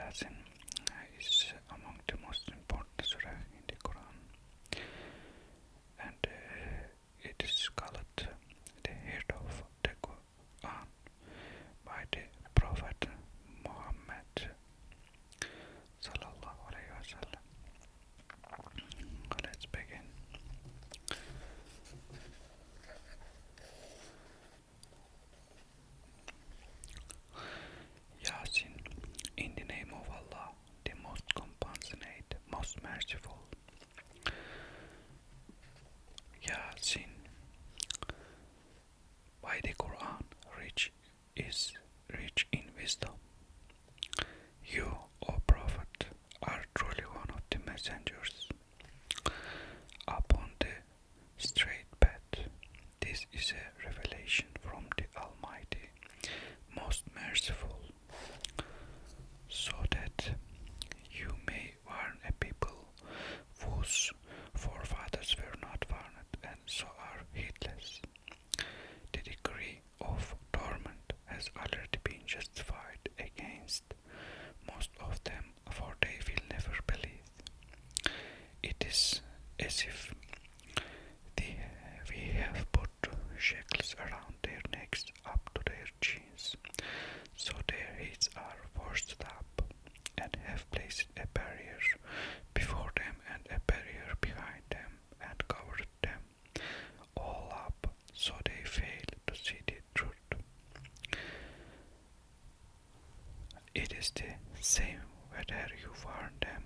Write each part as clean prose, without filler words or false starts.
Yasin is among the most important surah in the Quran, and it is called the head of the Quran by the Prophet Muhammad Sallallahu Alaihi Wasallam. Let's begin. Yasin, in the name of Allah, the most compassionate, most merciful. Yasin, by the Quran, is rich in wisdom. You, O Prophet, are truly one of the messengers upon the straight path. This is a revelation from the Almighty, most merciful, so that you may warn a people whose forefathers were not warned and so are heedless. The decree of torment has already been justified against most of them, for they will never believe. It is as if we have put shackles around their necks up to their chins, so their heads are forced up, and have placed a barrier before them and a barrier behind them, and covered them all up, so they fail to see the truth. It is the same whether you warn them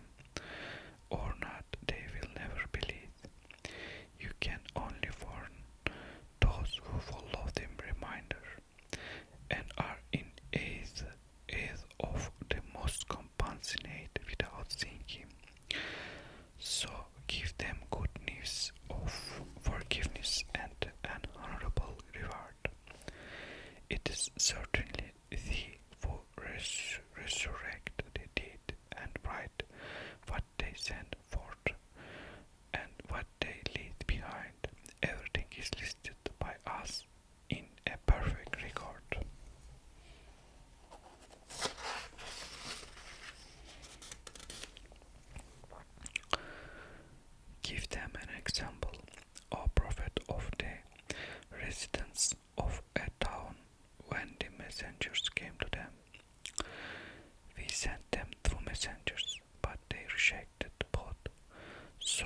or not, they will never believe. You can only warn those who follow the reminder and are in aid of the most compassionate without thinking. So give them good news of forgiveness and an honorable reward. It is certainly Thee who resurrect the dead and write what they send forth and what they leave behind. Everything is listed by us in a perfect record. Give them an example, O Prophet, of the residents of a town when the messengers came to them. We sent them two messengers, but they rejected both. So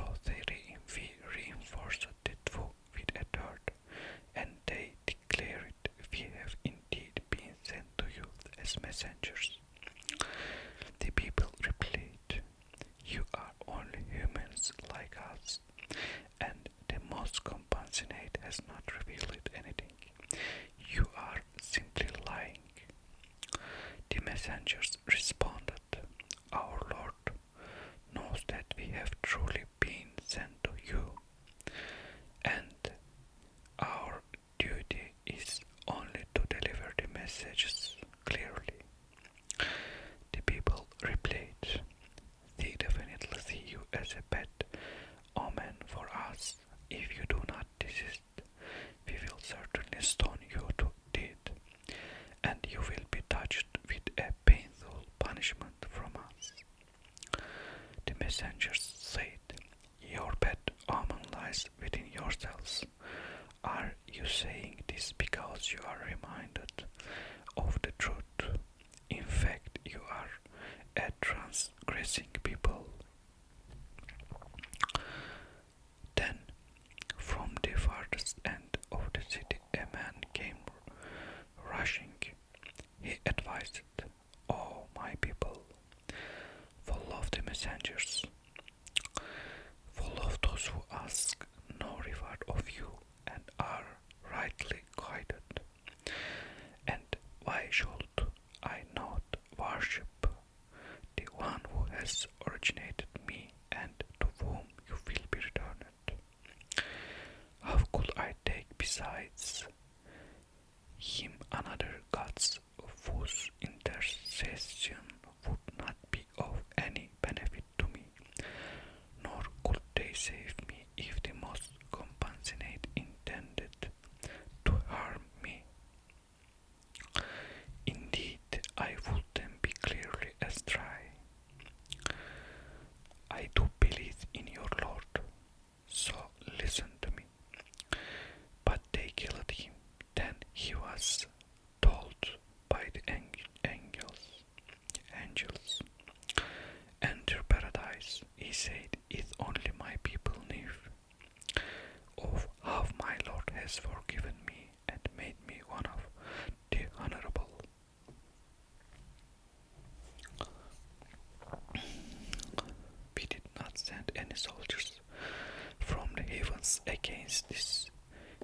we reinforced the two with a third, and they declared, We have indeed been sent to you as messengers. The people replied, You are only humans like us, and the most compassionate has not revealed anything. You are simply lying. The messengers responded, Our Lord knows that we have truly been sent to you, and our duty is only to deliver the messages clearly. The people replied, They definitely see you as a bad omen for us. If you do not desist, we will certainly stone you to death, and you will be touched with a painful punishment from us. The messengers said, Your bad omen lies within yourselves. Are you saying this because you are reminded of the truth? In fact, you are a transgressing people. Then, from the farthest end of the city, a man came rushing. He advised, O my people, follow the messengers. Follow those who ask no reward of you and are rightly guided. And why should I not worship the one who has originated me and to whom you will be returned? How could I take besides him another gods whose intercession would not be of any benefit to me, nor could they save me if the most compassionate intended to harm me? Indeed, I would then be clearly astray. soldiers from the heavens against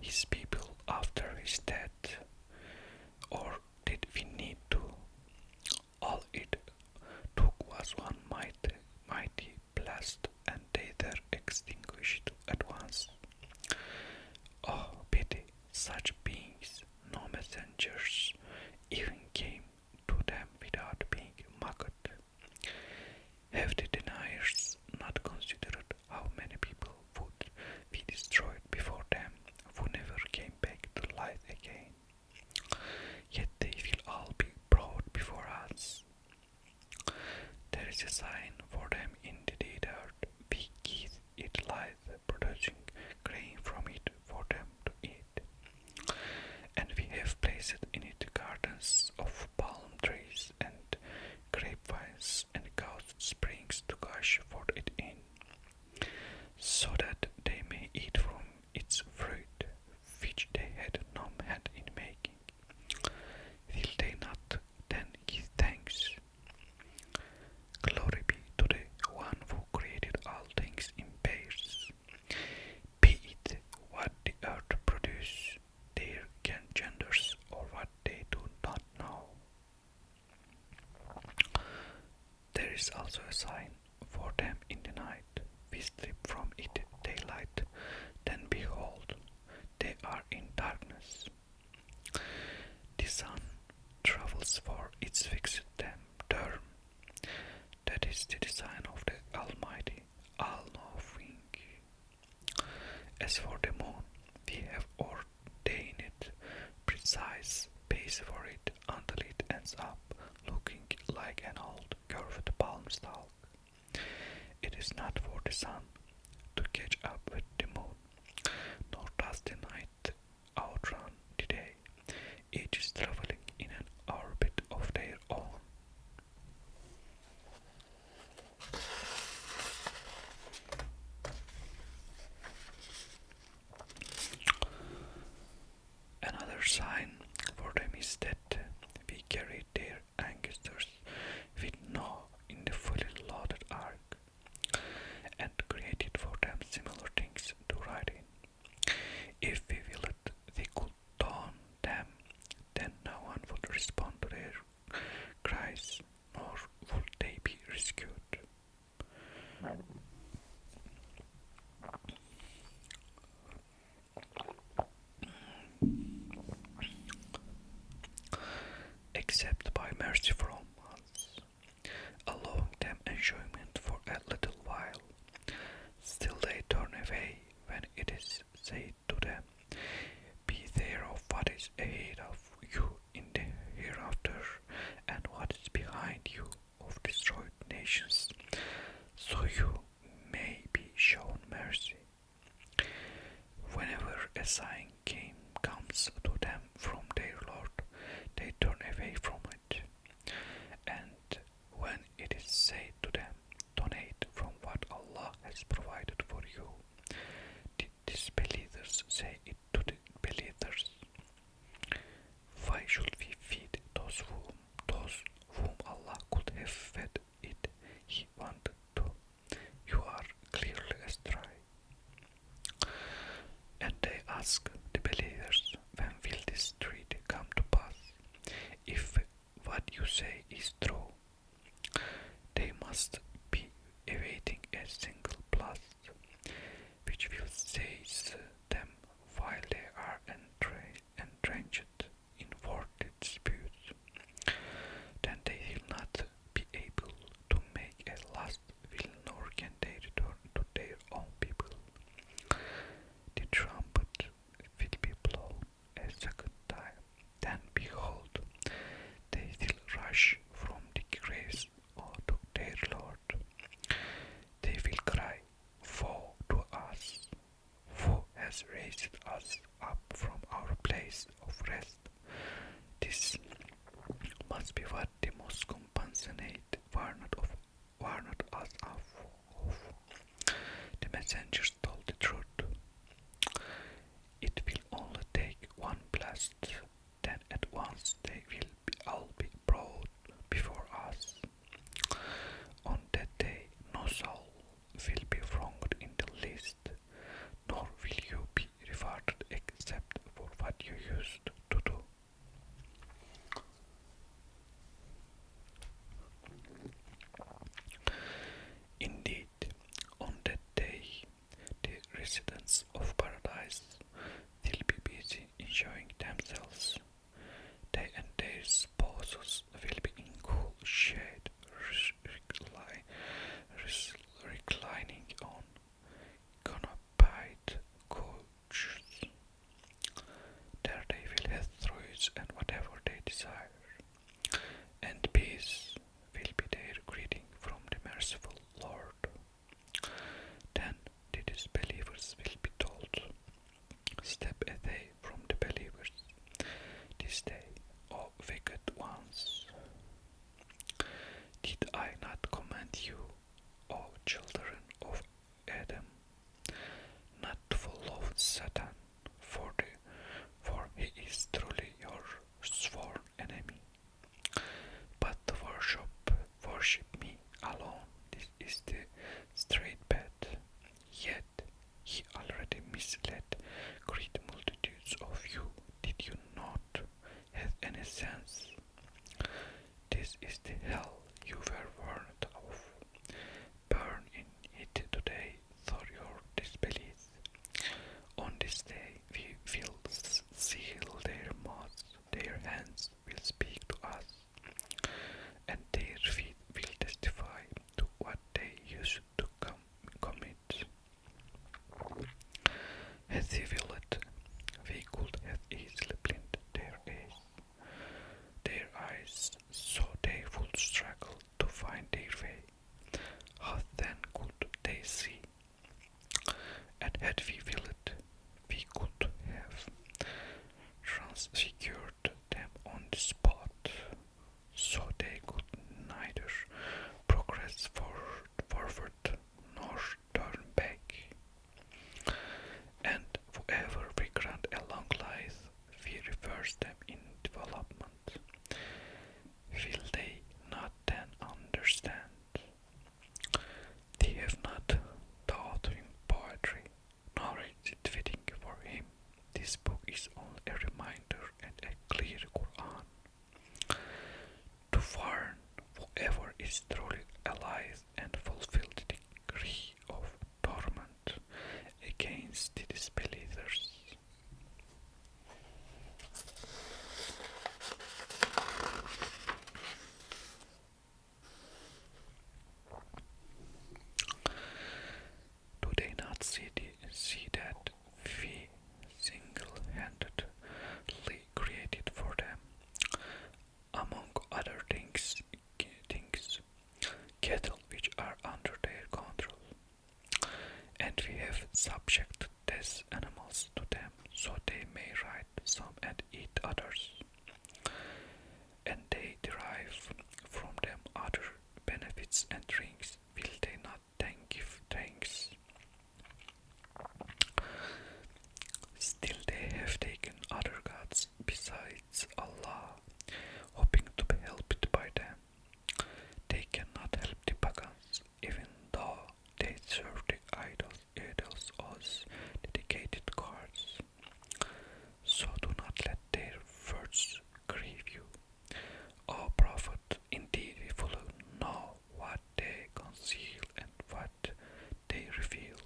his people after his death? Or did we need to? All it took was one mighty blast, and they were extinguished at once. Oh, pity, such beings, no messengers even came to them without being mocked. Have the deniers not considered how many people would be destroyed before them who never came back to life again? Yet they will all be brought before us. There is a sign for them in the desert. We give it life, producing grain from it for them to eat. And we have placed in it gardens of palm trees and grapevines and caused springs to gush for it in, so that they may eat from its fruit, which they had no hand in making. Will they not then give thanks? Glory be to the one who created all things in pairs, be it what the earth produces, their genders, or what they do not know. There is also a sign for them in the night. We strip from it daylight, then behold, they are in darkness. The sun travels for its fixed term. That is the design of the Almighty, all-knowing. As for the moon, we have ordained precise pace for it until it ends up looking like an old curved palm stalk. It is not for the sun to catch up with the moon, nor does the night outrun the day. Each is traveling in an orbit of their own. Another sign for them is that we carried their ancestors with Noah in the fully loaded ark, and created for them similar things to ride in. If we willed, we could taunt them, then no one would respond to their cries, nor would they be rescued. Except by mercy from us, allowing them enjoyment for a little while. Still they turn away when it is said to them, beware of what is ahead of you in the hereafter, and what is behind you of destroyed nations, so you may be shown mercy. Whenever a sign comes to them from their Lord, they turn away from it. And when it is said to them, donate from what Allah has provided for you, the disbelievers say it to the believers, why should we feed those whom Allah could have fed it He wanted to? You are clearly astray. And they ask the believers, when will this treat come to pass? If what you say is true, they must be awaiting a single blast, which will seize them while they are entrenched in worldly disputes. Then they will not be able to make a last will, nor can they return to their own people. The trumpet will be blown a second time. Then behold, they will rush from the graves to their Lord. They will cry, woe to us! Who has raised us up from our place of rest? This must be what the most compassionate warned us of. The messengers told the truth. It will only take one blast, then at once they will all be brought before us. On that day no soul will be wronged Did I not command you, O children of Adam, not to follow Satan, for he is truly your sworn enemy, but to worship me alone. This is the straight path. Yet he already misled great multitudes of you. Did you not have any sense? This is the hell you were warned of. Burn in it today through your disbelief. On this day we will seal their mouths, their hands will speak to us, and their feet will testify to what they used to commit. Had we willed, we could have easily blinded their eyes, so they would struggle to find their way. How then could they see? And had we willed, we could have transfigured them on the spot, so they could neither progress forward nor turn back. And whoever we grant a long life, we reverse them in development. Will they not then understand? They have not taught him poetry, nor is it fitting for him. This book is only a reminder and a clear Quran to warn whoever is truly alive and fulfill the decree of torment against the disbelievers. Do they not see that we single-handedly created for them, among other things, cattle which are under their control, and we have subjected these animals to them, so they may ride some and eat others, and they derive from them other benefits and things. Will they not then give thanks? Still they have taken other gods besides Allah, hoping to be helped by them. They cannot help the pagans, even though they serve the idols as dedicated gods. So do not let their words grieve you, O Prophet. Indeed, we fully know what they conceal and what they reveal.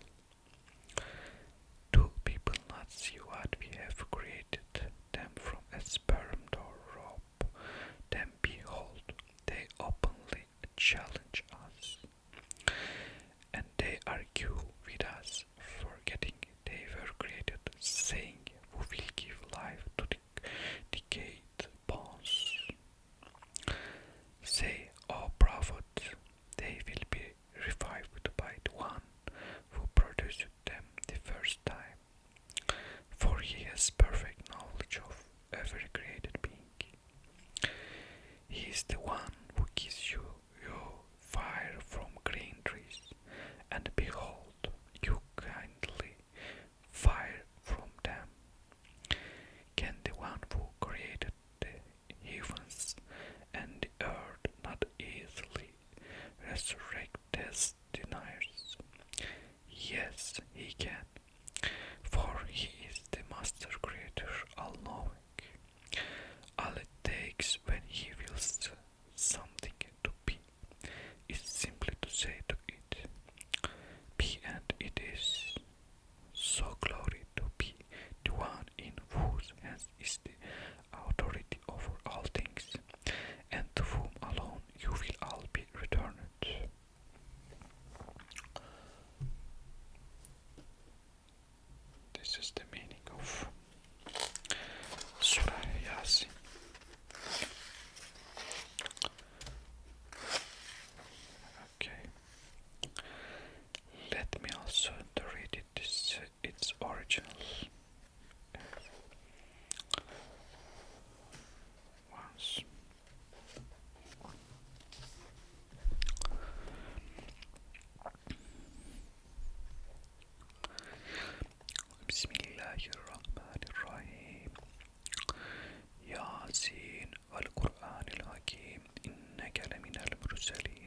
Do people not see what we have created them from a sperm drop? Then behold, they openly challenge us, and they argue with us, forgetting they were created, saying, "Who will give life to the decayed bones?" Say, O Prophet, they will be revived by the one who produced them the first time, for he has perfect knowledge of every created being. He is the one who gives you usually